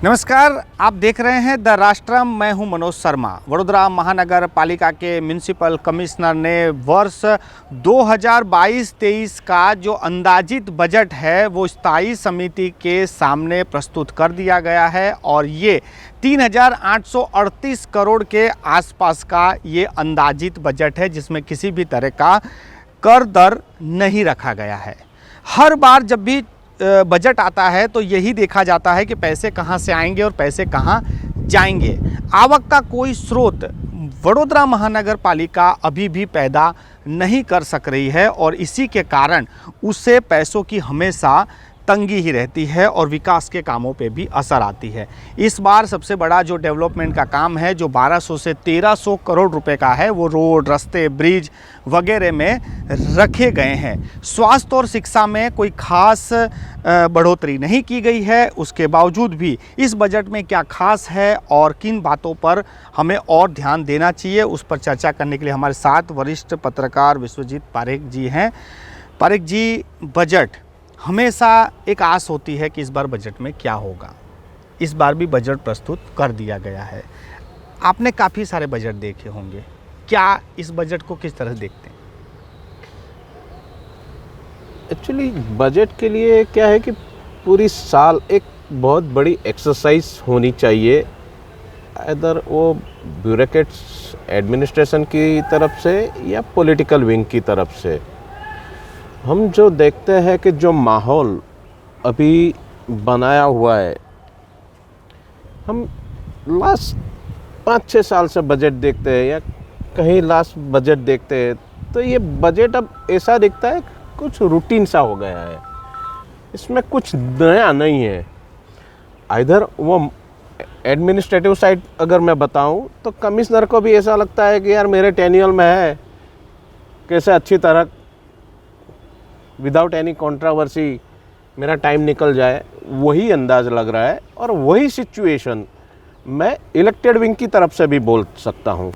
नमस्कार, आप देख रहे हैं द राष्ट्रम। मैं हूं मनोज शर्मा। वडोदरा महानगर पालिका के म्यूनिसिपल कमिश्नर ने वर्ष 2022-23 का जो अंदाजित बजट है वो स्थायी समिति के सामने प्रस्तुत कर दिया गया है और ये 3,838 करोड़ के आसपास का ये अंदाजित बजट है, जिसमें किसी भी तरह का कर दर नहीं रखा गया है। हर बार जब भी बजट आता है तो यही देखा जाता है कि पैसे कहां से आएंगे और पैसे कहां जाएंगे। आवक का कोई स्रोत वडोदरा महानगर पालिका अभी भी पैदा नहीं कर सक रही है और इसी के कारण उससे पैसों की हमेशा तंगी ही रहती है और विकास के कामों पे भी असर आती है। इस बार सबसे बड़ा जो डेवलपमेंट का काम है, जो 1200 से 1300 करोड़ रुपए का है, वो रोड, रास्ते, ब्रिज वगैरह में रखे गए हैं। स्वास्थ्य और शिक्षा में कोई खास बढ़ोतरी नहीं की गई है। उसके बावजूद भी इस बजट में क्या खास है और किन बातों पर हमें और ध्यान देना चाहिए, उस पर चर्चा करने के लिए हमारे साथ वरिष्ठ पत्रकार विश्वजीत पारेख जी हैं। पारेख जी, बजट हमेशा एक आस होती है कि इस बार बजट में क्या होगा। इस बार भी बजट प्रस्तुत कर दिया गया है। आपने काफ़ी सारे बजट देखे होंगे, क्या इस बजट को किस तरह देखते हैं? एक्चुअली बजट के लिए क्या है कि पूरी साल एक बहुत बड़ी एक्सरसाइज होनी चाहिए, इधर वो ब्यूरोक्रेट्स एडमिनिस्ट्रेशन की तरफ से या पॉलिटिकल विंग की तरफ से। हम जो देखते हैं कि जो माहौल अभी बनाया हुआ है, हम लास्ट 5-6 साल से बजट देखते हैं या कहीं लास्ट बजट देखते हैं, तो ये बजट अब ऐसा दिखता है कुछ रूटीन सा हो गया है। इसमें कुछ नया नहीं है। इधर वो एडमिनिस्ट्रेटिव साइड अगर मैं बताऊं तो कमिश्नर को भी ऐसा लगता है कि यार मेरे टेन्यूअल में है, कैसे अच्छी तरह विदाउट एनी कंट्रोवर्सी मेरा टाइम निकल जाए, वही अंदाज लग रहा है। और वही सिचुएशन मैं इलेक्टेड विंग की तरफ से भी बोल सकता हूँ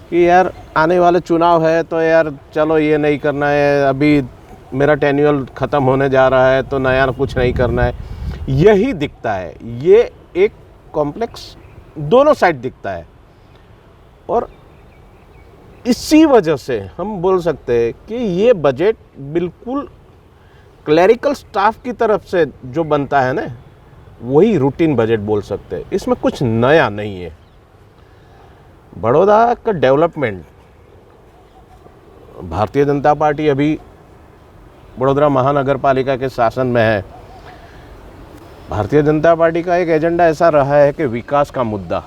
कि यार आने वाले चुनाव है तो यार चलो ये नहीं करना है, अभी मेरा टेन्यूअल ख़त्म होने जा रहा है तो नया कुछ नहीं करना है। यही दिखता है, ये एक कॉम्प्लेक्स दोनों साइड दिखता है। और इसी वजह से हम बोल सकते हैं कि ये बजट बिल्कुल क्लरिकल स्टाफ की तरफ से जो बनता है ना, वही रूटीन बजट बोल सकते हैं। इसमें कुछ नया नहीं है। बड़ौदा का डेवलपमेंट, भारतीय जनता पार्टी अभी वडोदरा महानगर पालिका के शासन में है। भारतीय जनता पार्टी का एक एजेंडा ऐसा रहा है कि विकास का मुद्दा।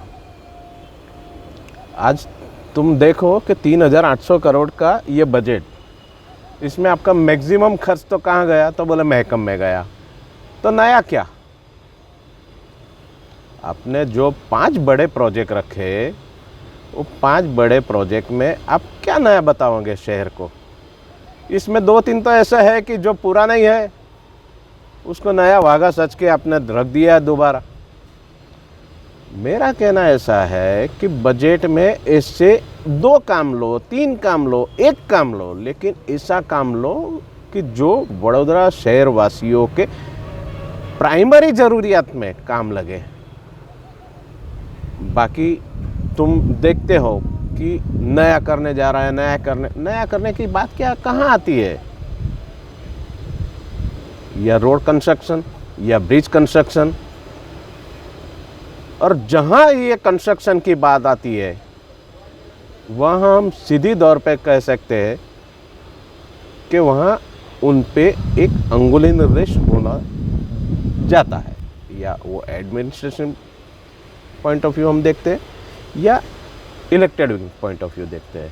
आज तुम देखो कि 3,800 करोड़ का ये बजट, इसमें आपका मैक्सिमम खर्च तो कहाँ गया, तो बोले महकम में गया। तो नया क्या? आपने जो 5 बड़े प्रोजेक्ट रखे, वो 5 बड़े प्रोजेक्ट में आप क्या नया बताओगे शहर को? इसमें 2-3 तो ऐसा है कि जो पूरा नहीं है उसको नया वागा सच के आपने रख दिया है दोबारा। मेरा कहना ऐसा है कि बजट में ऐसे 2 काम लो, 3 काम लो, 1 काम लो, लेकिन ऐसा काम लो कि जो वडोदरा शहर वासियों के प्राइमरी ज़रूरियात में काम लगे। बाकी तुम देखते हो कि नया करने जा रहा है, नया करने की बात क्या कहाँ आती है? या रोड कंस्ट्रक्शन या ब्रिज कंस्ट्रक्शन। और जहाँ ये कंस्ट्रक्शन की बात आती है, वहाँ हम सीधी तौर पे कह सकते हैं कि वहाँ उन पे एक अंगुली निर्देश होना जाता है। या वो एडमिनिस्ट्रेशन पॉइंट ऑफ व्यू हम देखते हैं या इलेक्टेड पॉइंट ऑफ व्यू देखते हैं।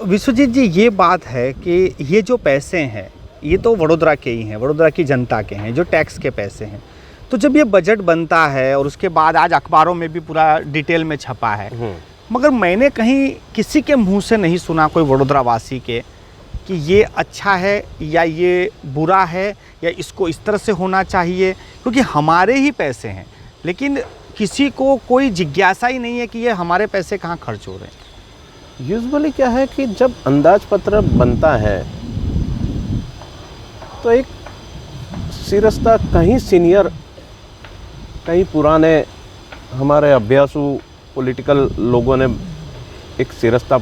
विश्वजीत जी, ये बात है कि ये जो पैसे हैं ये तो वडोदरा के ही हैं, वडोदरा की जनता के हैं, जो टैक्स के पैसे हैं। तो जब ये बजट बनता है और उसके बाद आज अखबारों में भी पूरा डिटेल में छपा है, मगर मैंने कहीं किसी के मुंह से नहीं सुना, कोई वडोदरा वासी के, कि ये अच्छा है या ये बुरा है या इसको इस तरह से होना चाहिए, क्योंकि हमारे ही पैसे हैं। लेकिन किसी को कोई जिज्ञासा ही नहीं है कि ये हमारे पैसे कहाँ खर्च हो रहे हैं। यूजुअली क्या है कि जब अंदाज पत्र बनता है तो एक सिरस्ता कहीं सीनियर कई पुराने हमारे अभ्यासु पॉलिटिकल लोगों ने एक सिरस्ता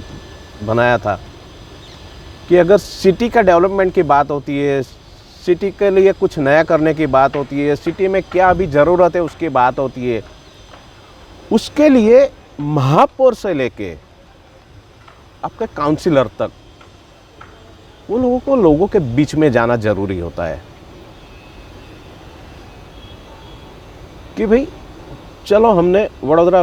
बनाया था कि अगर सिटी का डेवलपमेंट की बात होती है, सिटी के लिए कुछ नया करने की बात होती है, सिटी में क्या अभी ज़रूरत है उसकी बात होती है, उसके लिए महापौर से लेके आपके काउंसिलर तक वो लोगों के बीच में जाना ज़रूरी होता है कि भाई चलो हमने वडोदरा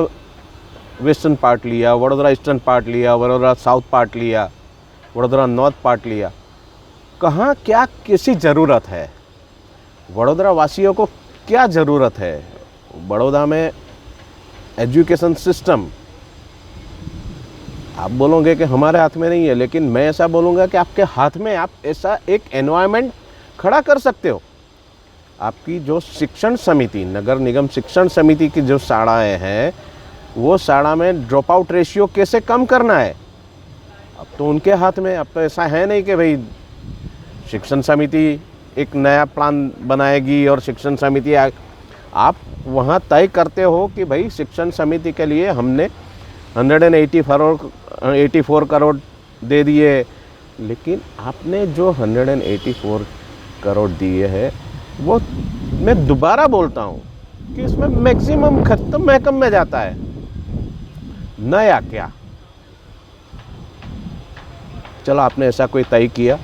वेस्टर्न पार्ट लिया, वडोदरा ईस्टर्न पार्ट लिया, वडोदरा साउथ पार्ट लिया, वडोदरा नॉर्थ पार्ट लिया, कहाँ क्या किसी ज़रूरत है, वडोदरा वासियों को क्या ज़रूरत है। बड़ौदा में एजुकेशन सिस्टम आप बोलोगे कि हमारे हाथ में नहीं है, लेकिन मैं ऐसा बोलूँगा कि आपके हाथ में आप ऐसा एक एनवायरनमेंट खड़ा कर सकते हो। आपकी जो शिक्षण समिति, नगर निगम शिक्षण समिति की जो शाखाएँ हैं, वो शाखा में ड्रॉप आउट रेशियो कैसे कम करना है, अब तो उनके हाथ में। अब तो ऐसा है नहीं कि भाई शिक्षण समिति एक नया प्लान बनाएगी और शिक्षण समिति आप वहाँ तय करते हो कि भाई शिक्षण समिति के लिए हमने 184 करोड़ दे दिए, लेकिन आपने जो 184 करोड़ दिए हैं वो मैं दोबारा बोलता हूँ कि इसमें मैक्सिमम खर्च तो महकम में जाता है, नया क्या। चलो आपने ऐसा कोई तय किया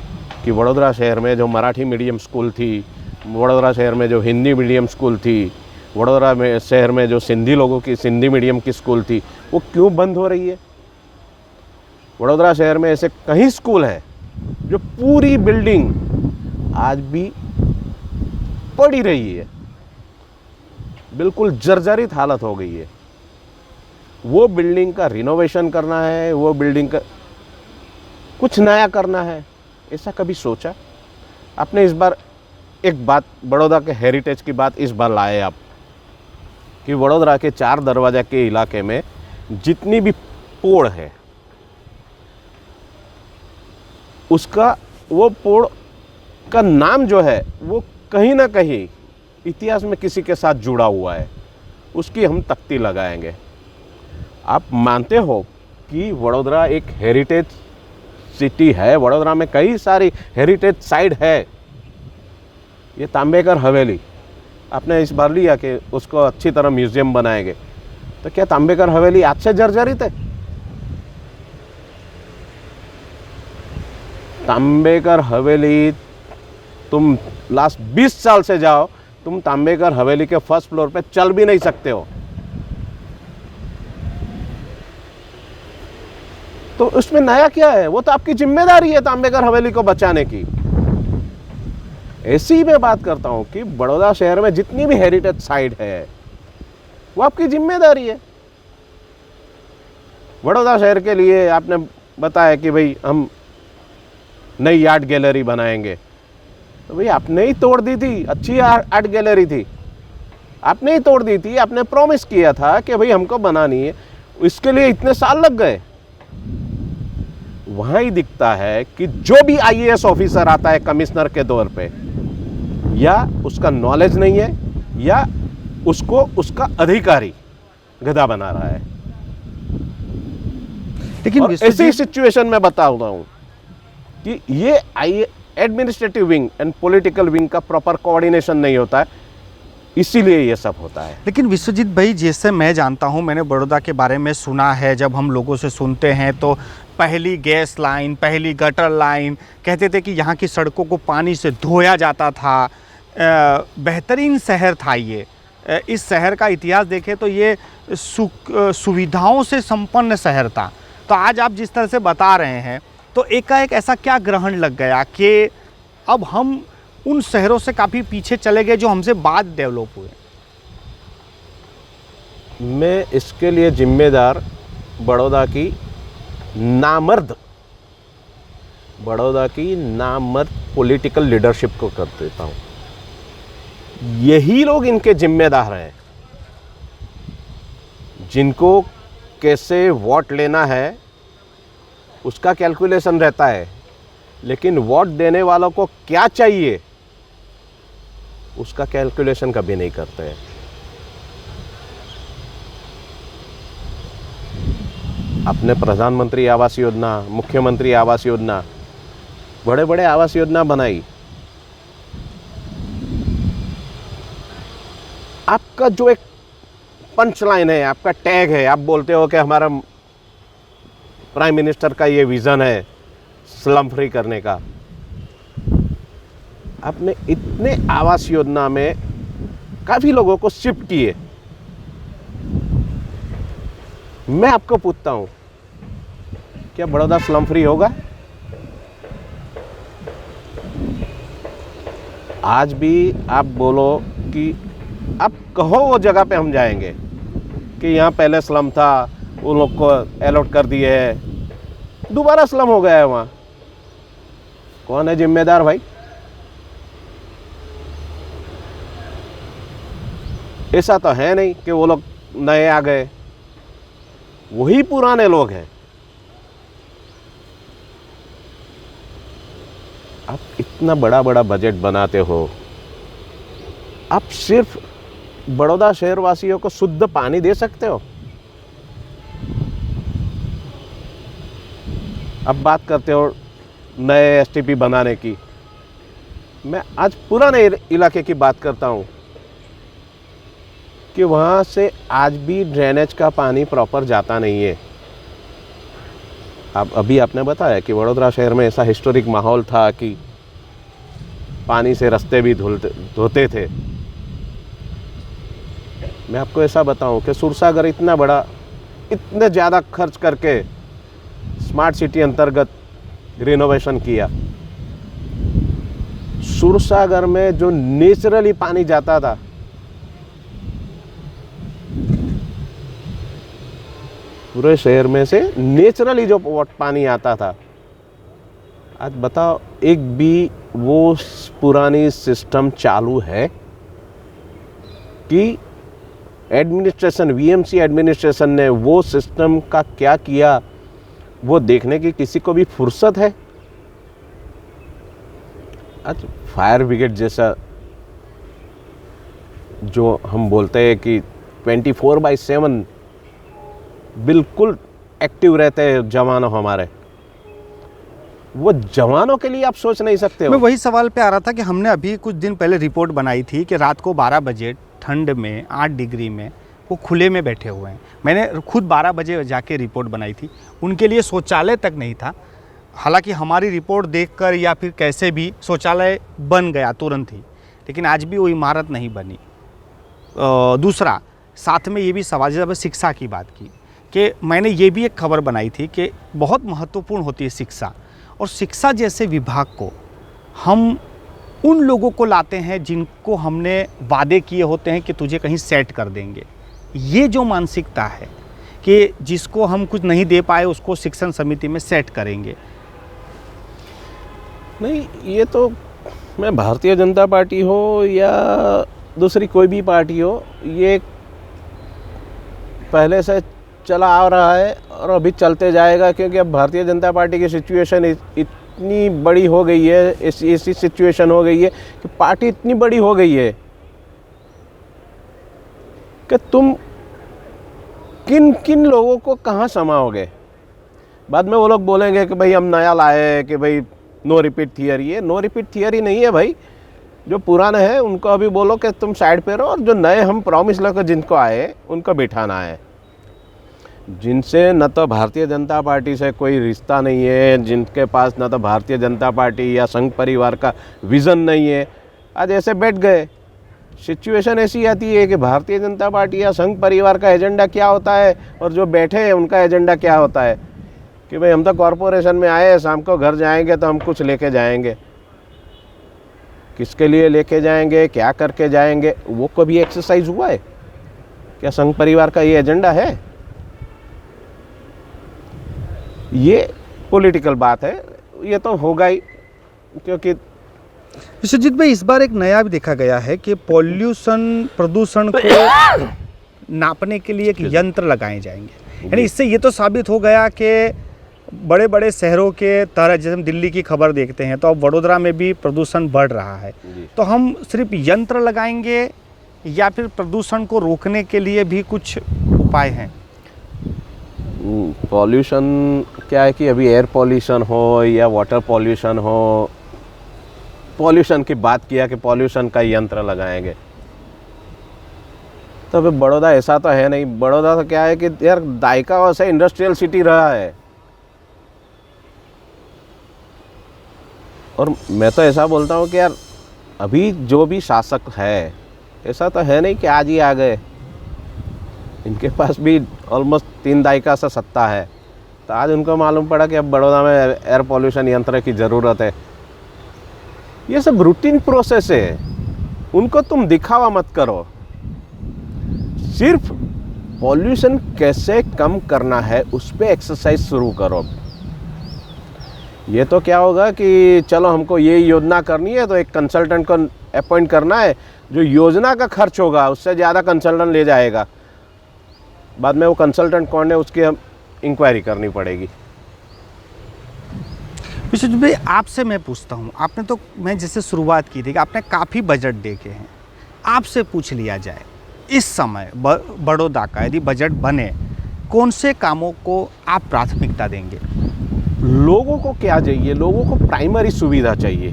कि वडोदरा शहर में जो मराठी मीडियम स्कूल थी, वडोदरा शहर में जो हिंदी मीडियम स्कूल थी, वडोदरा में शहर में जो सिंधी लोगों की सिंधी मीडियम की स्कूल थी, वो क्यों बंद हो रही है। वडोदरा शहर में ऐसे कई स्कूल हैं जो पूरी बिल्डिंग आज भी पड़ी रही है, बिल्कुल जर्जरित हालत हो गई है। वो बिल्डिंग का रिनोवेशन करना है, वो बिल्डिंग का कुछ नया करना है, ऐसा कभी सोचा आपने। इस बार एक बात बड़ौदा के हेरिटेज की बात इस बार लाए आप कि वडोदरा के 4 दरवाजा के इलाके में जितनी भी पोड़ है, उसका वो पोड़ का नाम जो है वो कहीं ना कहीं इतिहास में किसी के साथ जुड़ा हुआ है, उसकी हम तख्ती लगाएंगे। आप मानते हो कि वडोदरा एक हेरिटेज सिटी है, वडोदरा में कई सारी हेरिटेज साइट है। ये तांबेकर हवेली आपने इस बार लिया कि उसको अच्छी तरह म्यूजियम बनाएंगे, तो क्या तांबेकर हवेली आज से जर्जरित है? तांबेकर हवेली तुम लास्ट 20 साल से जाओ, तुम तांबेकर हवेली के फर्स्ट फ्लोर पे चल भी नहीं सकते हो। तो उसमें नया क्या है? वो तो आपकी जिम्मेदारी है तांबेकर हवेली को बचाने की। ऐसी मैं बात करता हूं कि बड़ौदा शहर में जितनी भी हेरिटेज साइट है वो आपकी जिम्मेदारी है। बड़ौदा शहर के लिए आपने बताया कि भाई हम नई आर्ट गैलरी बनाएंगे, तो भाई आपने ही तोड़ दी थी, अच्छी आर्ट गैलरी थी, आपने ही तोड़ दी थी। आपने प्रॉमिस किया था कि भाई हमको बनानी है, इसके लिए इतने साल लग गए। वहां ही दिखता है कि जो भी आईएएस ऑफिसर आता है कमिश्नर के तौर पे, या उसका नॉलेज नहीं है या उसको उसका अधिकारी गधा बना रहा है। लेकिन ऐसी सिचुएशन में बता रहा हूं कि ये administrative wing and political wing का प्रॉपर कोऑर्डिनेशन नहीं होता है, इसीलिए ये सब होता है। लेकिन विश्वजीत भाई, जैसे मैं जानता हूँ, मैंने बड़ौदा के बारे में सुना है, जब हम लोगों से सुनते हैं तो पहली गैस लाइन, पहली गटर लाइन, कहते थे कि यहाँ की सड़कों को पानी से धोया जाता था। बेहतरीन शहर था ये। इस शहर का इतिहास देखें तो ये सुविधाओं से संपन्न शहर था। तो आज आप जिस तरह से बता रहे हैं, तो एकाएक ऐसा क्या ग्रहण लग गया कि अब हम उन शहरों से काफ़ी पीछे चले गए जो हमसे बाद डेवलप हुए? मैं इसके लिए जिम्मेदार बड़ौदा की नामर्द पॉलिटिकल लीडरशिप को कर देता हूँ। यही लोग इनके जिम्मेदार हैं, जिनको कैसे वोट लेना है उसका कैलकुलेशन रहता है, लेकिन वोट देने वालों को क्या चाहिए उसका कैलकुलेशन कभी नहीं करते हैं। अपने प्रधानमंत्री आवास योजना, मुख्यमंत्री आवास योजना, बड़े बड़े आवास योजना बनाई। आपका जो एक पंच लाइन है, आपका टैग है, आप बोलते हो कि हमारा प्राइम मिनिस्टर का ये विज़न है स्लम फ्री करने का। आपने इतने आवास योजना में काफ़ी लोगों को शिफ्ट किए। मैं आपको पूछता हूँ, क्या बड़ौदा स्लम फ्री होगा? आज भी आप बोलो कि आप कहो वो जगह पे हम जाएंगे कि यहाँ पहले स्लम था, उन लोग को अलॉट कर दिए है, दोबारा स्लम हो गया है वहाँ। कौन है जिम्मेदार भाई? ऐसा तो है नहीं कि वो लोग नए आ गए, वही पुराने लोग हैं। आप इतना बड़ा बड़ा बजट बनाते हो, आप सिर्फ बड़ौदा शहर वासियों को शुद्ध पानी दे सकते हो? अब बात करते हो नए एसटीपी बनाने की। मैं आज पुराने इलाके की बात करता हूँ कि वहाँ से आज भी ड्रेनेज का पानी प्रॉपर जाता नहीं है। अब अभी आपने बताया कि वडोदरा शहर में ऐसा हिस्टोरिक माहौल था कि पानी से रास्ते भी धोते थे। मैं आपको ऐसा बताऊं कि सुरसागर इतना बड़ा, इतने ज़्यादा खर्च करके स्मार्ट सिटी अंतर्गत रिनोवेशन किया। सुरसागर में जो नेचुरली पानी जाता था, पूरे शहर में से नेचुरली जो पानी आता था, आज बताओ एक भी वो पुरानी सिस्टम चालू है कि एडमिनिस्ट्रेशन, वीएमसी एडमिनिस्ट्रेशन ने वो सिस्टम का क्या किया वो देखने की किसी को भी फुर्सत है? आज फायर ब्रिगेड जैसा जो हम बोलते हैं कि 24/7 बिल्कुल एक्टिव रहते हैं जवानों हमारे, वो जवानों के लिए आप सोच नहीं सकते हो। मैं वही सवाल पे आ रहा था कि हमने अभी कुछ दिन पहले रिपोर्ट बनाई थी कि रात को 12 बजे ठंड में 8 डिग्री में वो खुले में बैठे हुए हैं। मैंने खुद 12 बजे जाके रिपोर्ट बनाई थी। उनके लिए शौचालय तक नहीं था। हालांकि हमारी रिपोर्ट देखकर या फिर कैसे भी शौचालय बन गया तुरंत ही, लेकिन आज भी वो इमारत नहीं बनी। दूसरा, साथ में ये भी सवाल, जब शिक्षा की बात की, कि मैंने ये भी एक खबर बनाई थी कि बहुत महत्वपूर्ण होती है शिक्षा, और शिक्षा जैसे विभाग को हम उन लोगों को लाते हैं जिनको हमने वादे किए होते हैं कि तुझे कहीं सेट कर देंगे। ये जो मानसिकता है कि जिसको हम कुछ नहीं दे पाए उसको शिक्षण समिति में सेट करेंगे, नहीं, ये तो मैं भारतीय जनता पार्टी हो या दूसरी कोई भी पार्टी हो, ये पहले से चला आ रहा है और अभी चलते जाएगा, क्योंकि अब भारतीय जनता पार्टी की सिचुएशन इतनी बड़ी हो गई है, ऐसी सिचुएशन हो गई है कि पार्टी इतनी बड़ी हो गई है कि तुम किन किन लोगों को कहाँ समाओगे। बाद में वो लोग बोलेंगे कि भाई हम नया लाए, कि भाई नो रिपीट थियरी है। नो रिपीट थियरी नहीं है भाई। जो पुराने हैं उनको अभी बोलो कि तुम साइड पे रहो, और जो नए हम प्रॉमिस लेकर जिनको आए उनको बिठाना है, जिनसे न तो भारतीय जनता पार्टी से कोई रिश्ता नहीं है, जिनके पास न तो भारतीय जनता पार्टी या संघ परिवार का विज़न नहीं है, आज ऐसे बैठ गए। सिचुएशन ऐसी आती है कि भारतीय जनता पार्टी या संघ परिवार का एजेंडा क्या होता है और जो बैठे हैं उनका एजेंडा क्या होता है कि भाई हम तो कॉरपोरेशन में आए हैं, शाम को घर जाएंगे तो हम कुछ लेके जाएंगे। किसके लिए लेके जाएंगे, क्या करके जाएंगे, वो कभी एक्सरसाइज हुआ है क्या? संघ परिवार का ये एजेंडा है? ये पॉलिटिकल बात है, ये तो होगा ही, क्योंकि विश्वजीत भाई इस बार एक नया भी देखा गया है कि प्रदूषण को नापने के लिए एक यंत्र लगाए जाएंगे। यानी इससे ये तो साबित हो गया कि बड़े बड़े शहरों के तरह, जैसे हम दिल्ली की खबर देखते हैं, तो अब वडोदरा में भी प्रदूषण बढ़ रहा है। तो हम सिर्फ यंत्र लगाएंगे या फिर प्रदूषण को रोकने के लिए भी कुछ उपाय हैं? पॉल्यूशन क्या है कि अभी एयर पॉल्यूशन हो या वाटर पॉल्यूशन हो, पॉल्यूशन की बात किया कि पॉल्यूशन का यंत्र लगाएंगे, तो अभी बड़ौदा ऐसा तो है नहीं। बड़ौदा तो क्या है कि यार दायका से इंडस्ट्रियल सिटी रहा है, और मैं तो ऐसा बोलता हूँ कि यार अभी जो भी शासक है ऐसा तो है नहीं कि आज ही आ गए, इनके पास भी ऑलमोस्ट 3 दायका से सत्ता है। तो आज उनको मालूम पड़ा कि अब बड़ौदा में एयर पॉल्यूशन यंत्र की ज़रूरत है। ये सब रूटीन प्रोसेस है, उनको तुम दिखावा मत करो, सिर्फ पॉल्यूशन कैसे कम करना है उस पर एक्सरसाइज शुरू करो। ये तो क्या होगा कि चलो हमको ये योजना करनी है तो एक कंसल्टेंट को अपॉइंट करना है, जो योजना का खर्च होगा उससे ज़्यादा कंसल्टेंट ले जाएगा, बाद में वो कंसल्टेंट कौन है उसकी हम इंक्वायरी करनी पड़ेगी। विश्वजीत भाई, आपसे मैं पूछता हूँ, आपने तो, मैं जैसे शुरुआत की थी कि आपने काफ़ी बजट देखे हैं, आपसे पूछ लिया जाए इस समय बड़ौदा का यदि बजट बने, कौन से कामों को आप प्राथमिकता देंगे? लोगों को क्या चाहिए? लोगों को प्राइमरी सुविधा चाहिए।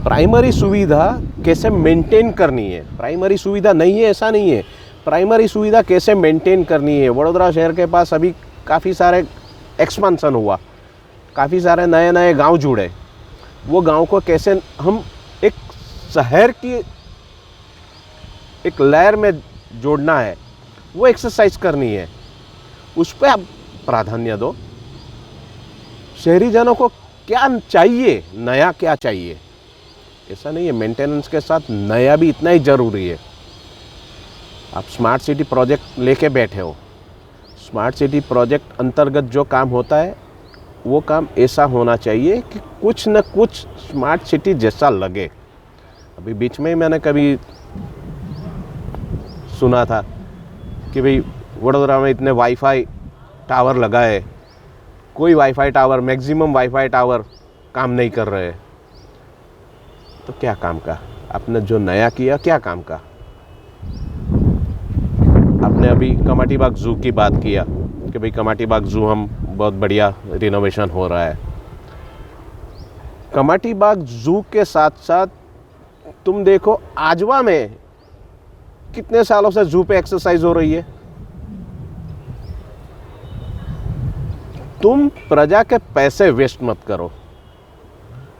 प्राइमरी सुविधा कैसे मेंटेन करनी है, प्राइमरी सुविधा नहीं है ऐसा नहीं है, प्राइमरी सुविधा कैसे मेंटेन करनी है। वडोदरा शहर के पास अभी काफ़ी सारे एक्सपांसन हुआ, काफ़ी सारे नए नए गांव जुड़े, वो गांव को कैसे हम एक शहर की एक लहर में जोड़ना है, वो एक्सरसाइज करनी है, उस पर आप प्राधान्य दो। शहरी जनों को क्या चाहिए, नया क्या चाहिए, ऐसा नहीं है, मेंटेनेंस के साथ नया भी इतना ही ज़रूरी है। आप स्मार्ट सिटी प्रोजेक्ट लेके बैठे हो, स्मार्ट सिटी प्रोजेक्ट अंतर्गत जो काम होता है वो काम ऐसा होना चाहिए कि कुछ न कुछ स्मार्ट सिटी जैसा लगे। अभी बीच में ही मैंने कभी सुना था कि भाई वडोदरा में इतने वाईफाई टावर लगाए, कोई wifi tower, maximum wifi tower काम नहीं कर रहे, तो क्या काम का? आपने जो नया किया क्या काम का? आपने अभी कमाटी बाग जू की बात किया कि भाई कमाटी बाग जू हम बहुत बढ़िया रिनोवेशन हो रहा है। कमाटी बाग जू के साथ साथ तुम देखो आजवा में कितने सालों से जू पे एक्सरसाइज हो रही है। तुम प्रजा के पैसे वेस्ट मत करो।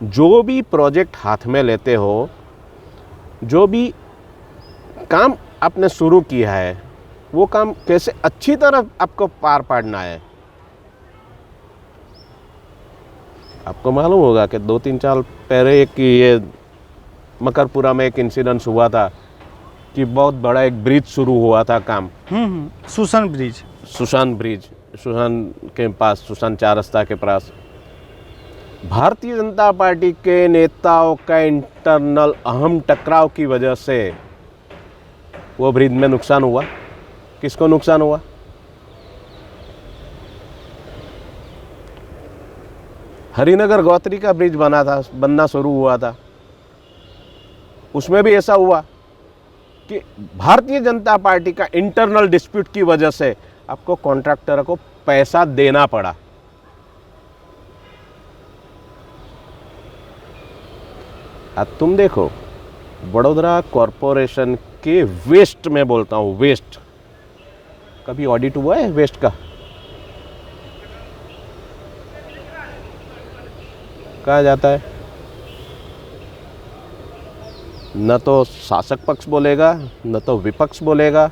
जो भी प्रोजेक्ट हाथ में लेते हो, जो भी काम आपने शुरू किया है, वो काम कैसे अच्छी तरह आपको पार पाड़ना है। आपको मालूम होगा कि 2-3 साल पहले एक ये मकरपुरा में एक इंसिडेंस हुआ था कि बहुत बड़ा एक ब्रिज शुरू हुआ था काम। सुशांत ब्रिज, सुशांत के पास, सुशांत 4 रास्ता के पास भारतीय जनता पार्टी के नेताओं का इंटरनल अहम टकराव की वजह से वो ब्रिज में नुकसान हुआ। किसको नुकसान हुआ? हरिनगर गौत्री का ब्रिज बनना शुरू हुआ था, उसमें भी ऐसा हुआ कि भारतीय जनता पार्टी का इंटरनल डिस्प्यूट की वजह से आपको कॉन्ट्रैक्टर को पैसा देना पड़ा। अब तुम देखो वडोदरा कॉरपोरेशन के वेस्ट में बोलता हूँ, वेस्ट कभी ऑडिट हुआ है वेस्ट का? कहा जाता है न तो शासक पक्ष बोलेगा न तो विपक्ष बोलेगा,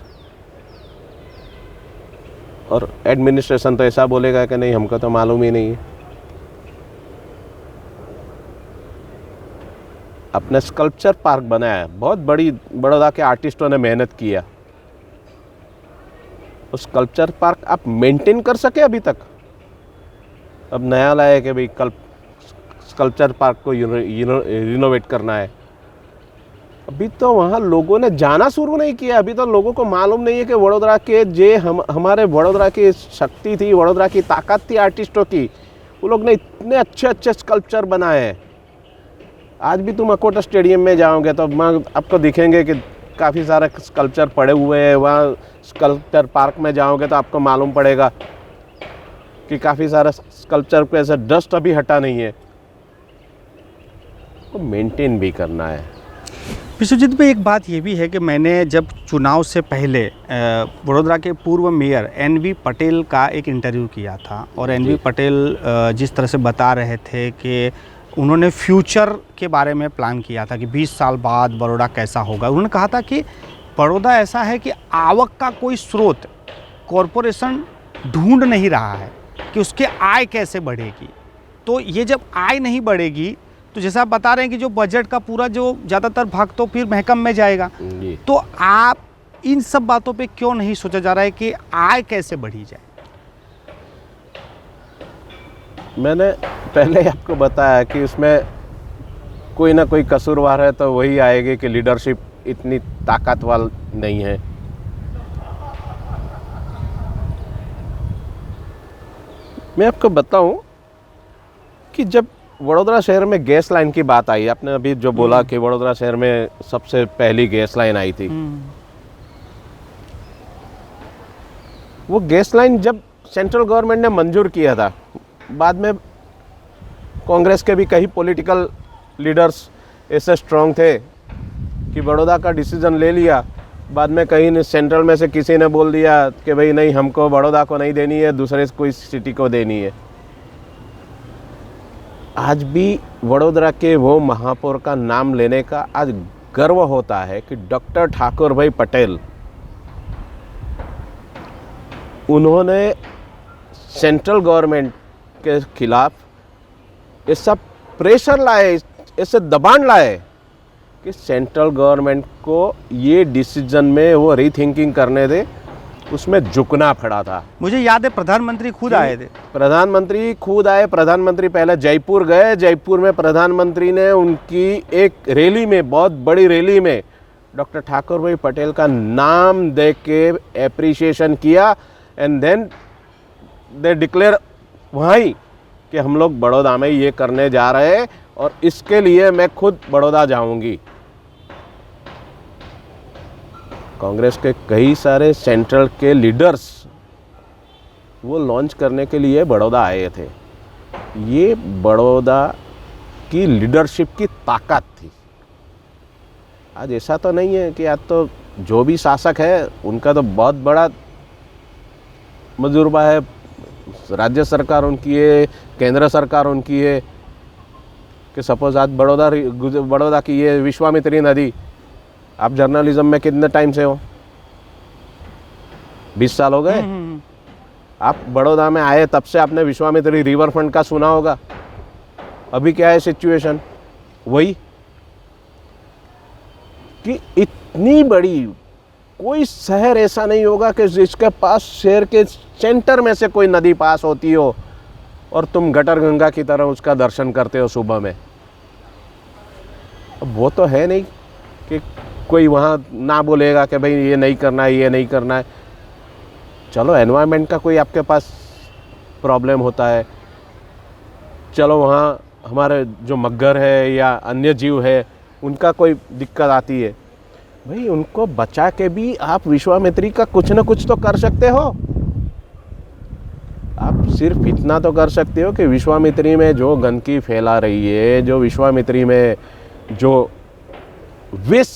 और एडमिनिस्ट्रेशन तो ऐसा बोलेगा कि नहीं हमको तो मालूम ही नहीं है। अपने स्कल्पचर पार्क बनाया, बहुत बड़ी बड़ौदा के आर्टिस्टों ने मेहनत किया, उस स्कल्पचर पार्क आप मेंटेन कर सके अभी तक? अब नया लाया कि भाई कल स्कल्पचर पार्क को रिनोवेट करना है, अभी तो वहाँ लोगों ने जाना शुरू नहीं किया। अभी तो लोगों को मालूम नहीं है कि वडोदरा के हमारे वडोदरा की शक्ति थी, वडोदरा की ताकत थी आर्टिस्टों की, वो लोग ने इतने अच्छे अच्छे स्कल्पचर बनाए हैं। आज भी तुम अकोटा स्टेडियम में जाओगे तो आपको दिखेंगे कि काफ़ी सारे स्कल्पचर पड़े हुए हैं। वहाँ स्कल्पचर पार्क में जाओगे तो आपको मालूम पड़ेगा कि काफ़ी सारा स्कल्पचर पे ऐसा डस्ट अभी हटा नहीं है, तो मेंटेन भी करना है। विश्वजीत भाई, एक बात ये भी है कि मैंने जब चुनाव से पहले वडोदरा के पूर्व मेयर एनवी पटेल का एक इंटरव्यू किया था, और एनवी पटेल जिस तरह से बता रहे थे कि उन्होंने फ्यूचर के बारे में प्लान किया था कि 20 साल बाद बड़ौदा कैसा होगा। उन्होंने कहा था कि बड़ौदा ऐसा है कि आवक का कोई स्रोत कॉरपोरेशन ढूंढ नहीं रहा है कि उसके आय कैसे बढ़ेगी। तो ये जब आय नहीं बढ़ेगी तो जैसा आप बता रहे हैं कि जो बजट का पूरा जो ज़्यादातर भाग तो फिर महकम में जाएगा। तो आप इन सब बातों पे क्यों नहीं सोचा जा रहा है कि आय कैसे बढ़ी जाए? मैंने पहले ही आपको बताया कि उसमें कोई ना कोई कसूरवार है, तो वही आएगी कि लीडरशिप इतनी ताकतवर नहीं है। मैं आपको बताऊं कि जब वडोदरा शहर में गैस लाइन की बात आई, आपने अभी जो बोला कि वडोदरा शहर में सबसे पहली गैस लाइन आई थी, वो गैस लाइन जब सेंट्रल गवर्नमेंट ने मंजूर किया था, बाद में कांग्रेस के भी कई पॉलिटिकल लीडर्स ऐसे स्ट्रांग थे कि बड़ौदा का डिसीजन ले लिया। बाद में कहीं ने सेंट्रल में से किसी ने बोल दिया कि भाई नहीं, हमको बड़ौदा को नहीं देनी है, दूसरे कोई सिटी को देनी है। आज भी वडोदरा के वो महापौर का नाम लेने का आज गर्व होता है कि डॉक्टर ठाकुर भाई पटेल, उन्होंने सेंट्रल गवर्नमेंट के खिलाफ ऐसा प्रेशर लाए, ऐसे दबाव लाए कि सेंट्रल गवर्नमेंट को ये डिसीजन में वो रीथिंकिंग करने दे, उसमें झुकना पड़ा था। मुझे याद है प्रधानमंत्री खुद आए थे। प्रधानमंत्री खुद आए। प्रधानमंत्री पहले जयपुर गए। जयपुर में प्रधानमंत्री ने उनकी एक रैली में, बहुत बड़ी रैली में, डॉक्टर ठाकुर भाई पटेल का नाम दे के एप्रिसिएशन किया। एंड देन दे डिक्लेयर वहीं कि हम लोग बड़ौदा में ये करने जा रहे हैं और इसके लिए मैं खुद बड़ौदा जाऊंगी। कांग्रेस के कई सारे सेंट्रल के लीडर्स वो लॉन्च करने के लिए बड़ौदा आए थे। ये बड़ौदा की लीडरशिप की ताकत थी। आज ऐसा तो नहीं है कि आज तो जो भी शासक है उनका तो बहुत बड़ा मजूरबा है, राज्य सरकार उनकी है, केंद्र सरकार उनकी है। कि सपोज आज बड़ौदा की ये विश्वामित्री नदी, आप जर्नलिज्म में कितने टाइम से हो? 20 साल हो गए। आप बड़ौदा में आए तब से आपने विश्वामित्री रिवर फ्रंट का सुना होगा। अभी क्या है सिचुएशन? वही कि इतनी बड़ी कोई शहर ऐसा नहीं होगा कि जिसके पास शहर के सेंटर में से कोई नदी पास होती हो और तुम गटर गंगा की तरह उसका दर्शन करते हो सुबह में। अब वो तो है नहीं कि कोई वहाँ ना बोलेगा कि भाई ये नहीं करना है, ये नहीं करना है। चलो एनवायरनमेंट का कोई आपके पास प्रॉब्लम होता है, चलो वहाँ हमारे जो मगर है या अन्य जीव है उनका कोई दिक्कत आती है, भाई उनको बचा के भी आप विश्वामित्री का कुछ ना कुछ तो कर सकते हो। आप सिर्फ इतना तो कर सकते हो कि विश्वामित्री में जो गंदगी फैला रही है, जो विश्वामित्री में जो विष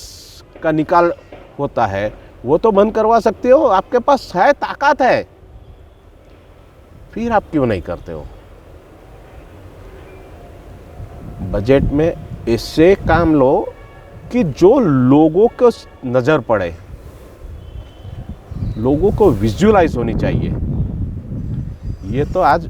का निकाल होता है, वो तो बंद करवा सकते हो। आपके पास है, ताकत है, फिर आप क्यों नहीं करते हो? बजट में इससे काम लो कि जो लोगों को नज़र पड़े, लोगों को विजुअलाइज होनी चाहिए। ये तो आज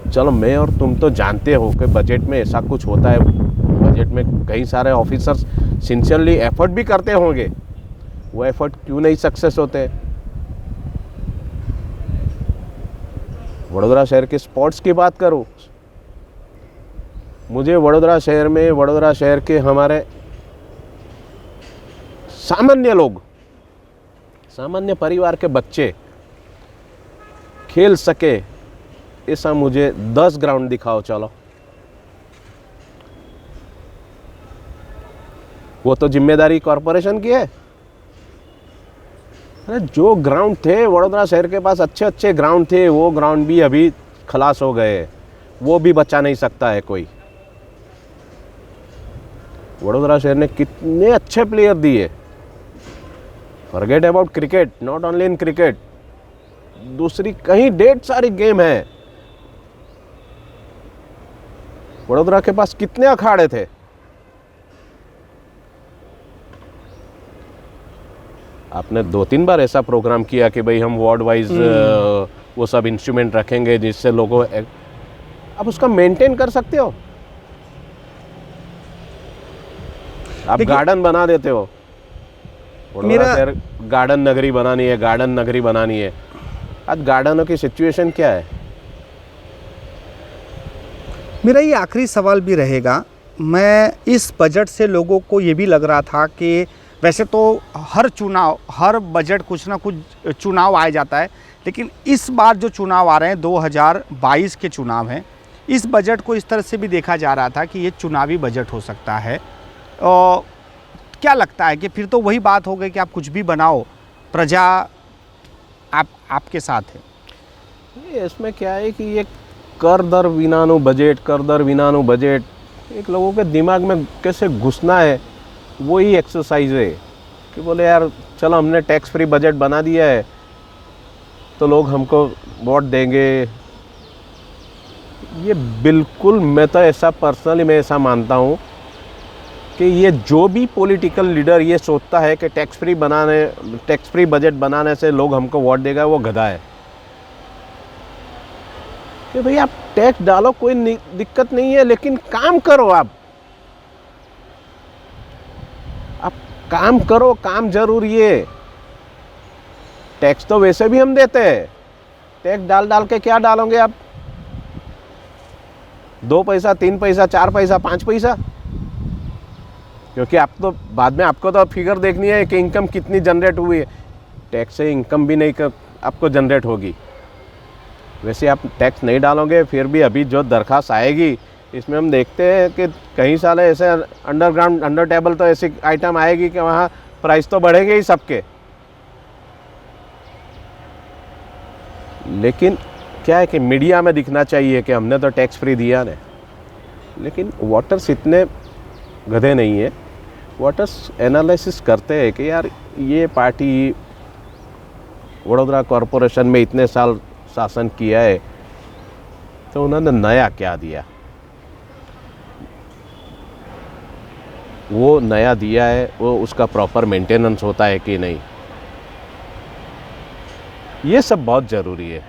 चलो मैं और तुम तो जानते हो कि बजट में ऐसा कुछ होता है। बजट में कई सारे ऑफिसर्स सिंसियरली एफर्ट भी करते होंगे, वो एफर्ट क्यों नहीं सक्सेस होते? वडोदरा शहर के स्पोर्ट्स की बात करूं, मुझे वडोदरा शहर में, वडोदरा शहर के हमारे सामान्य लोग, सामान्य परिवार के बच्चे खेल सके ऐसा मुझे 10 ग्राउंड दिखाओ। चलो वो तो जिम्मेदारी कॉरपोरेशन की है। अरे जो ग्राउंड थे वडोदरा शहर के पास, अच्छे अच्छे ग्राउंड थे, वो ग्राउंड भी अभी खलास हो गए, वो भी बचा नहीं सकता है कोई। वडोदरा शहर ने कितने अच्छे प्लेयर दिए, forget about cricket, not only in cricket, दूसरी कहीं ढेर सारी गेम है। वडोदरा के पास कितने अखाड़े थे। आपने 2-3 बार ऐसा प्रोग्राम किया कि भाई हम वार्ड वाइज वो सब इंस्ट्रूमेंट रखेंगे जिससे लोगों, आप उसका मेंटेन कर सकते हो। आप गार्डन बना देते हो, वडोदरा शहर गार्डन नगरी बनानी है, गार्डन नगरी बनानी है। आज गार्डनों की सिचुएशन क्या है? मेरा ये आखिरी सवाल भी रहेगा। मैं इस बजट से लोगों को ये भी लग रहा था कि वैसे तो हर चुनाव, हर बजट कुछ ना कुछ चुनाव आ जाता है, लेकिन इस बार जो चुनाव आ रहे हैं 2022 के चुनाव हैं, इस बजट को इस तरह से भी देखा जा रहा था कि ये चुनावी बजट हो सकता है। क्या लगता है कि फिर तो वही बात हो गई कि आप कुछ भी बनाओ, प्रजा आपके साथ है। इसमें क्या है कि ये कर दर विनानु बजट एक लोगों के दिमाग में कैसे घुसना है, वही एक्सरसाइज है कि बोले यार चलो हमने टैक्स फ्री बजट बना दिया है तो लोग हमको वोट देंगे। ये बिल्कुल, मैं तो ऐसा पर्सनली मैं ऐसा मानता हूँ कि ये जो भी पॉलिटिकल लीडर ये सोचता है कि टैक्स फ्री बजट बनाने से लोग हमको वोट देगा, वो गधा है। कि भाई आप टैक्स डालो, कोई दिक्कत नहीं है, लेकिन काम करो। आप काम करो, काम जरूरी है। टैक्स तो वैसे भी हम देते हैं, टैक्स डाल के क्या डालोगे आप? 2 पैसा, 3 पैसा, 4 पैसा, 5 पैसा? क्योंकि आप तो बाद में आपको तो फिगर देखनी है कि इनकम कितनी जनरेट हुई है। टैक्स से इनकम भी नहीं आपको जनरेट होगी। वैसे आप टैक्स नहीं डालोगे, फिर भी अभी जो दरखास्त आएगी इसमें हम देखते हैं कि कई साल ऐसे अंडरग्राउंड, अंडर टेबल तो ऐसी आइटम आएगी कि वहाँ प्राइस तो बढ़ेंगे ही सबके। लेकिन क्या है कि मीडिया में दिखना चाहिए कि हमने तो टैक्स फ्री दिया ना, लेकिन वोटर्स इतने गधे नहीं है। वोटर्स एनालिसिस करते हैं कि यार ये पार्टी वडोदरा कॉरपोरेशन में इतने साल शासन किया है तो उन्होंने नया क्या दिया, वो नया दिया है, वो उसका प्रॉपर मेंटेनेंस होता है कि नहीं, ये सब बहुत ज़रूरी है।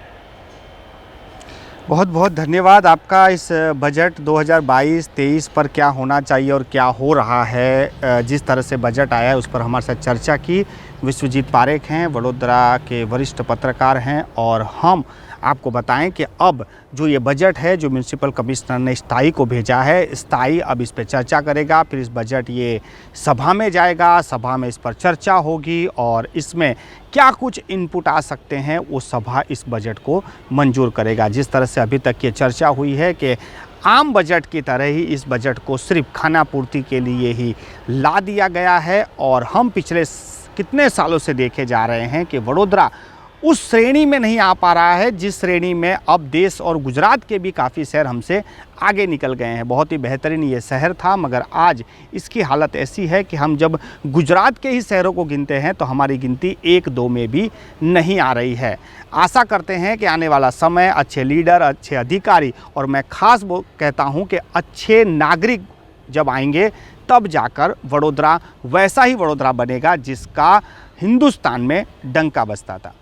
बहुत बहुत धन्यवाद आपका। इस बजट 2022-23 पर क्या होना चाहिए और क्या हो रहा है, जिस तरह से बजट आया है उस पर हमारे साथ चर्चा की। विश्वजीत पारेख हैं, वडोदरा के वरिष्ठ पत्रकार हैं, और हम आपको बताएं कि अब जो ये बजट है, जो म्यूनसिपल कमिश्नर ने स्थाई को भेजा है, स्थाई अब इस पर चर्चा करेगा, फिर इस बजट ये सभा में जाएगा, सभा में इस पर चर्चा होगी और इसमें क्या कुछ इनपुट आ सकते हैं वो सभा इस बजट को मंजूर करेगा। जिस तरह से अभी तक ये चर्चा हुई है कि आम बजट की तरह ही इस बजट को सिर्फ खाना पूर्ति के लिए ही ला दिया गया है, और हम पिछले कितने सालों से देखे जा रहे हैं कि वडोदरा उस श्रेणी में नहीं आ पा रहा है जिस श्रेणी में अब देश और गुजरात के भी काफ़ी शहर हमसे आगे निकल गए हैं। बहुत ही बेहतरीन ये शहर था, मगर आज इसकी हालत ऐसी है कि हम जब गुजरात के ही शहरों को गिनते हैं तो हमारी गिनती 1-2 में भी नहीं आ रही है। आशा करते हैं कि आने वाला समय अच्छे लीडर, अच्छे अधिकारी, और मैं खास वो कहता हूँ कि अच्छे नागरिक जब आएंगे तब जाकर वडोदरा वैसा ही वडोदरा बनेगा जिसका हिंदुस्तान में डंका बजता था।